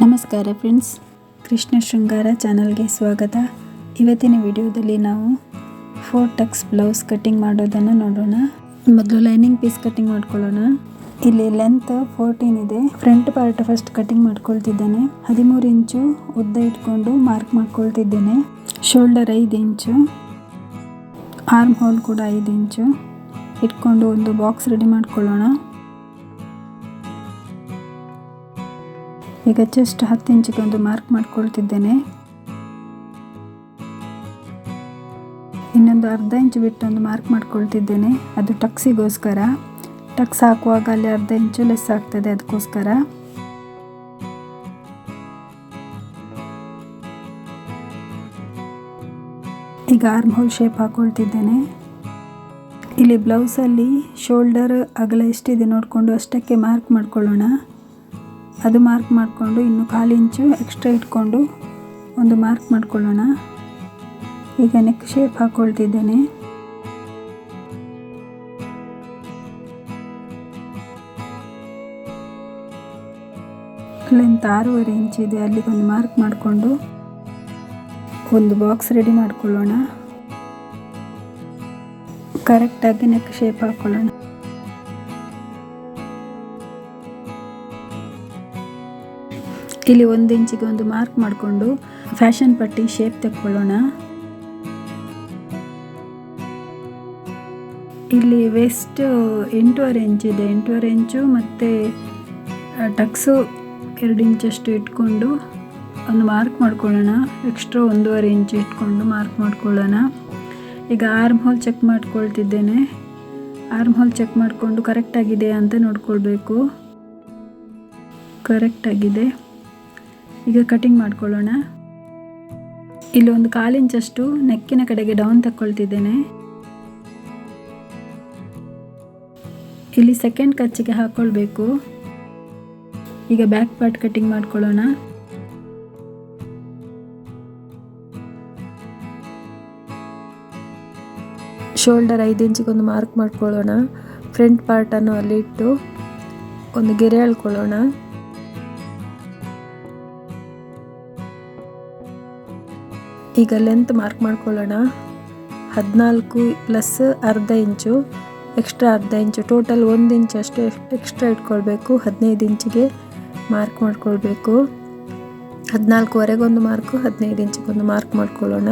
ನಮಸ್ಕಾರ ಫ್ರೆಂಡ್ಸ್, ಕೃಷ್ಣ ಶೃಂಗಾರ ಚಾನಲ್ಗೆ ಸ್ವಾಗತ. ಇವತ್ತಿನ ವಿಡಿಯೋದಲ್ಲಿ ನಾವು 4 ಟಕ್ಸ್ ಬ್ಲೌಸ್ ಕಟ್ಟಿಂಗ್ ಮಾಡೋದನ್ನು ನೋಡೋಣ. ಮೊದಲು ಲೈನಿಂಗ್ ಪೀಸ್ ಕಟ್ಟಿಂಗ್ ಮಾಡ್ಕೊಳ್ಳೋಣ. ಇಲ್ಲಿ ಲೆಂತ್ 14 ಇದೆ. ಫ್ರಂಟ್ ಪಾರ್ಟ್ ಫಸ್ಟ್ ಕಟ್ಟಿಂಗ್ ಮಾಡ್ಕೊಳ್ತಿದ್ದೇನೆ. 13 ಇಂಚು ಉದ್ದ ಇಟ್ಕೊಂಡು ಮಾರ್ಕ್ ಮಾಡ್ಕೊಳ್ತಿದ್ದೇನೆ. ಶೋಲ್ಡರ್ 5 ಇಂಚು, ಆರ್ಮ್ ಹೋಲ್ ಕೂಡ 5 ಇಂಚು ಇಟ್ಕೊಂಡು ಒಂದು ಬಾಕ್ಸ್ ರೆಡಿ ಮಾಡ್ಕೊಳ್ಳೋಣ. ಈಗ ಜಸ್ಟ್ 10 ಇಂಚಿಗೆ ಒಂದು ಮಾರ್ಕ್ ಮಾಡ್ಕೊಳ್ತಿದ್ದೇನೆ. ಇನ್ನೊಂದು ಅರ್ಧ ಇಂಚು ಬಿಟ್ಟು ಒಂದು ಮಾರ್ಕ್ ಮಾಡ್ಕೊಳ್ತಿದ್ದೇನೆ. ಅದು ಟಕ್ಸಿಗೋಸ್ಕರ. ಟಕ್ಸ್ ಹಾಕುವಾಗ ಅಲ್ಲಿ ಅರ್ಧ ಇಂಚು ಲೆಸ್ ಆಗ್ತದೆ, ಅದಕ್ಕೋಸ್ಕರ. ಈಗ ಆರ್ಮ್ ಹೋಲ್ ಶೇಪ್ ಹಾಕೊಳ್ತಿದ್ದೇನೆ. ಇಲ್ಲಿ ಬ್ಲೌಸಲ್ಲಿ ಶೋಲ್ಡರ್ ಅಗಲ ಎಷ್ಟಿದೆ ನೋಡಿಕೊಂಡು ಅಷ್ಟಕ್ಕೆ ಮಾರ್ಕ್ ಮಾಡ್ಕೊಳ್ಳೋಣ. ಅದು ಮಾರ್ಕ್ ಮಾಡಿಕೊಂಡು ಇನ್ನು 1/4 ಇಂಚು ಎಕ್ಸ್ಟ್ರಾ ಇಟ್ಕೊಂಡು ಒಂದು ಮಾರ್ಕ್ ಮಾಡ್ಕೊಳ್ಳೋಣ. ಈಗ ನೆಕ್ ಶೇಪ್ ಹಾಕೊಳ್ತಿದ್ದೇನೆ. ಲೆಂತ್ 6.5 ಇಂಚ್ ಇದೆ, ಅಲ್ಲಿಗೆ ಒಂದು ಮಾರ್ಕ್ ಮಾಡಿಕೊಂಡು ಒಂದು ಬಾಕ್ಸ್ ರೆಡಿ ಮಾಡ್ಕೊಳ್ಳೋಣ. ಕರೆಕ್ಟಾಗಿ ನೆಕ್ ಶೇಪ್ ಹಾಕೊಳ್ಳೋಣ. ಇಲ್ಲಿ 1 ಇಂಚಿಗೆ ಒಂದು ಮಾರ್ಕ್ ಮಾಡಿಕೊಂಡು ಫ್ಯಾಷನ್ ಪಟ್ಟಿ ಶೇಪ್ ತೆಕ್ಕೊಳ್ಳೋಣ. ಇಲ್ಲಿ ವೆಸ್ಟ್ 8.5 ಇಂಚ್ ಇದೆ. 8.5 ಇಂಚು ಮತ್ತು ಟಕ್ಸು 2 ಇಂಚಷ್ಟು ಇಟ್ಕೊಂಡು ಒಂದು ಮಾರ್ಕ್ ಮಾಡ್ಕೊಳ್ಳೋಣ. ಎಕ್ಸ್ಟ್ರಾ 1.5 ಇಂಚು ಇಟ್ಕೊಂಡು ಮಾರ್ಕ್ ಮಾಡ್ಕೊಳ್ಳೋಣ. ಈಗ ಆರ್ಮ್ ಹೋಲ್ ಚೆಕ್ ಮಾಡ್ಕೊಳ್ತಿದ್ದೇನೆ. ಆರ್ಮ್ ಹೋಲ್ ಚೆಕ್ ಮಾಡಿಕೊಂಡು ಕರೆಕ್ಟಾಗಿದೆ ಅಂತ ನೋಡ್ಕೊಳ್ಬೇಕು. ಕರೆಕ್ಟಾಗಿದೆ. ಈಗ ಕಟಿಂಗ್ ಮಾಡ್ಕೊಳ್ಳೋಣ. ಇಲ್ಲಿ ಒಂದು 1/4 ಇಂಚಷ್ಟು ನೆಕ್ಕಿನ ಕಡೆಗೆ ಡೌನ್ ತಗೊಳ್ತಿದ್ದೇನೆ. ಇಲ್ಲಿ ಸೆಕೆಂಡ್ ಕಚ್ಚಿಗೆ ಹಾಕೊಳ್ಬೇಕು. ಈಗ ಬ್ಯಾಕ್ ಪಾರ್ಟ್ ಕಟಿಂಗ್ ಮಾಡ್ಕೊಳ್ಳೋಣ. ಶೋಲ್ಡರ್ 5 ಇಂಚಿಗೆ ಒಂದು ಮಾರ್ಕ್ ಮಾಡ್ಕೊಳ್ಳೋಣ. ಫ್ರಂಟ್ ಪಾರ್ಟನ್ನು ಅಲ್ಲಿ ಇಟ್ಟು ಒಂದು ಗೆರೆ ಎಳ್ಕೊಳ್ಳೋಣ. ಈಗ ಲೆಂತ್ ಮಾರ್ಕ್ ಮಾಡ್ಕೊಳ್ಳೋಣ. 14 ಪ್ಲಸ್ ಅರ್ಧ ಇಂಚು ಎಕ್ಸ್ಟ್ರಾ ಅರ್ಧ ಇಂಚು, ಟೋಟಲ್ 1 ಇಂಚ್ ಅಷ್ಟು ಎಕ್ಸ್ಟ್ರಾ ಇಟ್ಕೊಳ್ಬೇಕು. 15 ಇಂಚಿಗೆ ಮಾರ್ಕ್ ಮಾಡ್ಕೊಳ್ಬೇಕು. 14ವರೆಗೆ ಒಂದು ಮಾರ್ಕು, 15 ಇಂಚಿಗೆ ಒಂದು ಮಾರ್ಕ್ ಮಾಡ್ಕೊಳ್ಳೋಣ.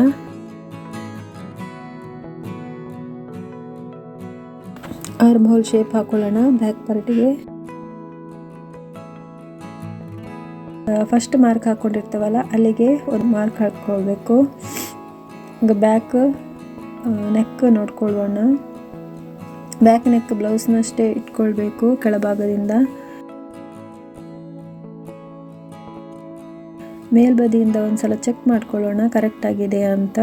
ಆರ್ಮ್ ಹೋಲ್ ಶೇಪ್ ಹಾಕೊಳ್ಳೋಣ. ಬ್ಯಾಕ್ ಪಾರ್ಟಿಗೆ ಫಸ್ಟ್ ಮಾರ್ಕ್ ಹಾಕ್ಕೊಂಡಿರ್ತೇವಲ್ಲ ಅಲ್ಲಿಗೆ ಒಂದು ಮಾರ್ಕ್ ಹಾಕ್ಕೊಳ್ಬೇಕು. ಈಗ ಬ್ಯಾಕ್ ನೆಕ್ ನೋಡ್ಕೊಳ್ಳೋಣ. ಬ್ಯಾಕ್ ನೆಕ್ ಬ್ಲೌಸ್ನಷ್ಟೇ ಇಟ್ಕೊಳ್ಬೇಕು ಕೆಳಭಾಗದಿಂದ. ಮೇಲ್ಬದಿಯಿಂದ ಒಂದ್ಸಲ ಚೆಕ್ ಮಾಡ್ಕೊಳ್ಳೋಣ ಕರೆಕ್ಟ್ ಆಗಿದೆ ಅಂತ.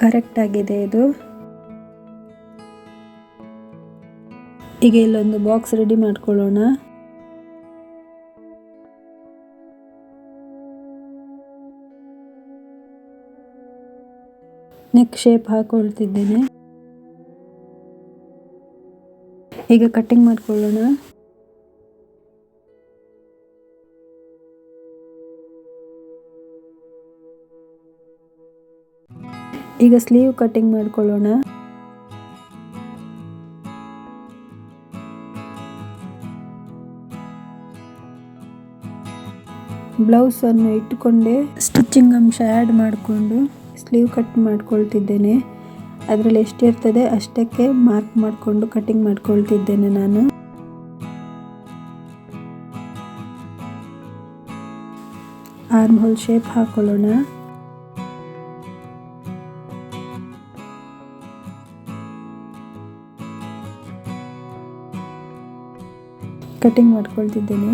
ಕರೆಕ್ಟ್ ಆಗಿದೆ ಇದು. ಈಗ ಇಲ್ಲೊಂದು ಬಾಕ್ಸ್ ರೆಡಿ ಮಾಡ್ಕೊಳ್ಳೋಣ. ನೆಕ್ ಶೇಪ್ ಹಾಕೊಳ್ತಿದ್ದೇನೆ. ಈಗ ಕಟ್ಟಿಂಗ್ ಮಾಡ್ಕೊಳ್ಳೋಣ. ಈಗ ಸ್ಲೀವ್ ಕಟ್ಟಿಂಗ್ ಮಾಡ್ಕೊಳ್ಳೋಣ. ಬ್ಲೌಸ್ ಅನ್ನು ಇಟ್ಟುಕೊಂಡೇ ಸ್ಟಿಚಿಂಗ್ ಅಂಶ ಆ್ಯಡ್ ಮಾಡಿಕೊಂಡು ಸ್ಲೀವ್ ಕಟ್ ಮಾಡ್ಕೊಳ್ತಿದ್ದೇನೆ. ಅದರಲ್ಲಿ ಎಷ್ಟಿರ್ತದೆ ಅಷ್ಟಕ್ಕೆ ಮಾರ್ಕ್ ಮಾಡಿಕೊಂಡು ಕಟ್ಟಿಂಗ್ ಮಾಡ್ಕೊಳ್ತಿದ್ದೇನೆ ನಾನು. ಆರ್ಮ್ ಹೋಲ್ ಶೇಪ್ ಹಾಕೊಳ್ಳೋಣ. ಕಟ್ಟಿಂಗ್ ಮಾಡ್ಕೊಳ್ತಿದ್ದೇನೆ.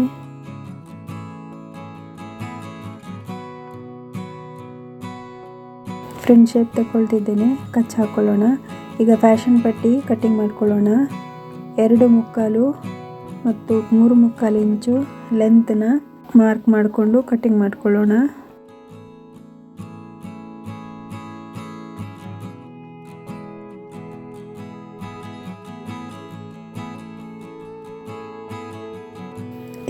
ಫ್ರಂಟ್ ಶೇಪ್ ತಗೊಳ್ತಿದ್ದೇನೆ. ಕಚ್ ಹಾಕೊಳ್ಳೋಣ. ಈಗ ಫ್ಯಾಷನ್ ಪಟ್ಟಿ ಕಟ್ಟಿಂಗ್ ಮಾಡ್ಕೊಳ್ಳೋಣ. 2.25 ಮತ್ತು 3.25 ಇಂಚು ಲೆಂತ್ನ ಮಾರ್ಕ್ ಮಾಡಿಕೊಂಡು ಕಟ್ಟಿಂಗ್ ಮಾಡ್ಕೊಳ್ಳೋಣ.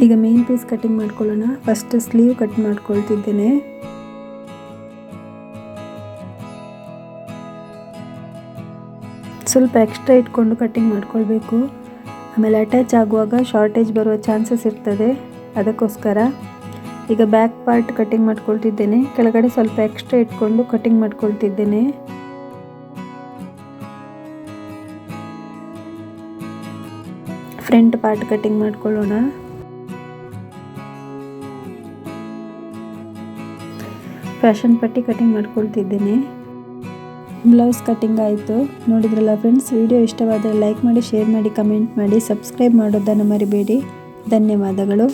ಈಗ ಮೇನ್ ಪೀಸ್ ಕಟಿಂಗ್ ಮಾಡ್ಕೊಳ್ಳೋಣ. ಫಸ್ಟ್ ಸ್ಲೀವ್ ಕಟ್ ಮಾಡ್ಕೊಳ್ತಿದ್ದೇನೆ. ಸ್ವಲ್ಪ ಎಕ್ಸ್ಟ್ರಾ ಇಟ್ಕೊಂಡು ಕಟ್ಟಿಂಗ್ ಮಾಡ್ಕೊಳ್ಬೇಕು. ಆಮೇಲೆ ಅಟ್ಯಾಚ್ ಆಗುವಾಗ ಶಾರ್ಟೇಜ್ ಬರುವ ಚಾನ್ಸಸ್ ಇರ್ತದೆ, ಅದಕ್ಕೋಸ್ಕರ. ಈಗ ಬ್ಯಾಕ್ ಪಾರ್ಟ್ ಕಟ್ಟಿಂಗ್ ಮಾಡ್ಕೊಳ್ತಿದ್ದೇನೆ. ಕೆಳಗಡೆ ಸ್ವಲ್ಪ ಎಕ್ಸ್ಟ್ರಾ ಇಟ್ಕೊಂಡು ಕಟ್ಟಿಂಗ್ ಮಾಡ್ಕೊಳ್ತಿದ್ದೇನೆ. ಫ್ರಂಟ್ ಪಾರ್ಟ್ ಕಟ್ಟಿಂಗ್ ಮಾಡ್ಕೊಳ್ಳೋಣ. ಫ್ಯಾಷನ್ ಪಟ್ಟಿ ಕಟ್ಟಿಂಗ್ ಮಾಡ್ಕೊಳ್ತಿದ್ದೇನೆ. ಬ್ಲೌಸ್ ಕಟ್ಟಿಂಗ್ ಆಯಿತು. ನೋಡಿದ್ರಲ್ಲ ಫ್ರೆಂಡ್ಸ್, ವಿಡಿಯೋ ಇಷ್ಟವಾದರೆ ಲೈಕ್ ಮಾಡಿ, ಶೇರ್ ಮಾಡಿ, ಕಮೆಂಟ್ ಮಾಡಿ, ಸಬ್ಸ್ಕ್ರೈಬ್ ಮಾಡೋದನ್ನು ಮರಿಬೇಡಿ. ಧನ್ಯವಾದಗಳು.